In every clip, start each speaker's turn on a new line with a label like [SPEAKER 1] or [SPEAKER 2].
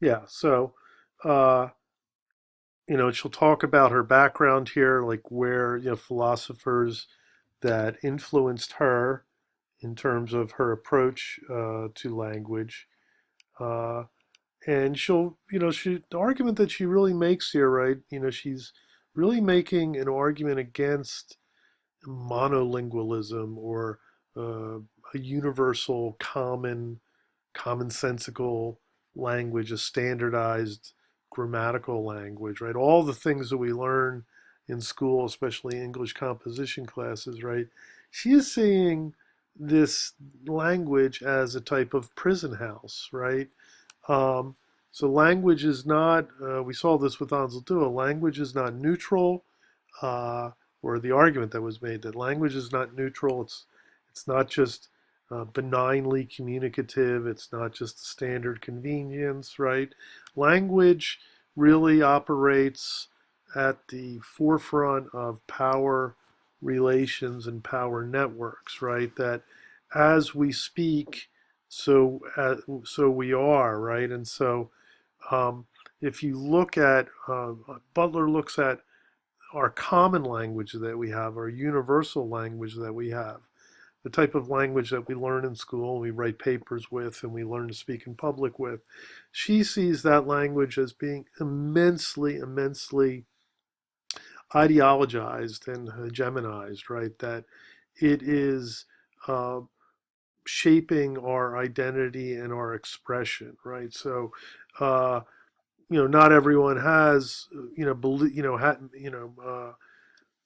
[SPEAKER 1] Yeah. So, uh, she'll talk about her background here, like where, philosophers that influenced her in terms of her approach to language. Uh, and the argument that she really makes here, right? She's really making an argument against monolingualism or a universal, commonsensical language, a standardized grammatical language, right? All the things that we learn in school, especially English composition classes, right? She is seeing this language as a type of prison house, right? Um, so language is not, we saw this with Ansel Dua, language is not neutral, uh, or the argument that was made that language is not neutral. It's not just benignly communicative. It's not just a standard convenience, right? Language really operates at the forefront of power relations and power networks, right? That as we speak, so we are, right? And so um, if you look at Butler looks at our common language that we have, our universal language that we have, the type of language that we learn in school, we write papers with, and we learn to speak in public with. She sees that language as being immensely, immensely ideologized and hegemonized, right? That it is uh, shaping our identity and our expression, right? So, uh, not everyone has,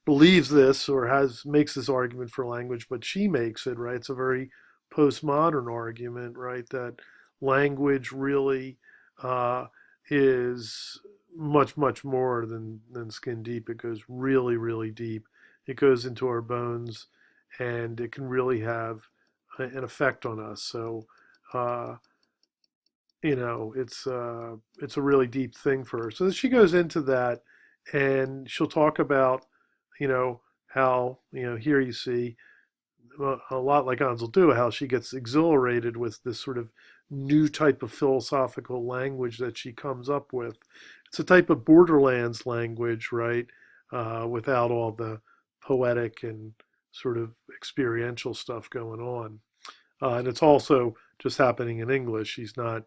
[SPEAKER 1] believes this or has makes this argument for language, but she makes it, right? It's a very postmodern argument, right? That language really uh, is much, much more than skin deep. It goes really, really deep. It goes into our bones, and it can really have an effect on us. So, uh, it's a really deep thing for her. So she goes into that, and she'll talk about, how here you see a lot like Ansel Dua, how she gets exhilarated with this sort of new type of philosophical language that she comes up with. It's a type of Borderlands language, right? Without all the poetic and sort of experiential stuff going on. And it's also just happening in English. She's not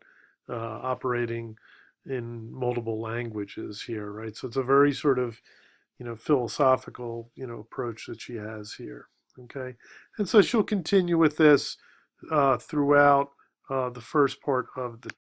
[SPEAKER 1] operating in multiple languages here, right? So it's a very sort of, philosophical, approach that she has here. Okay. And so she'll continue with this throughout the first part of the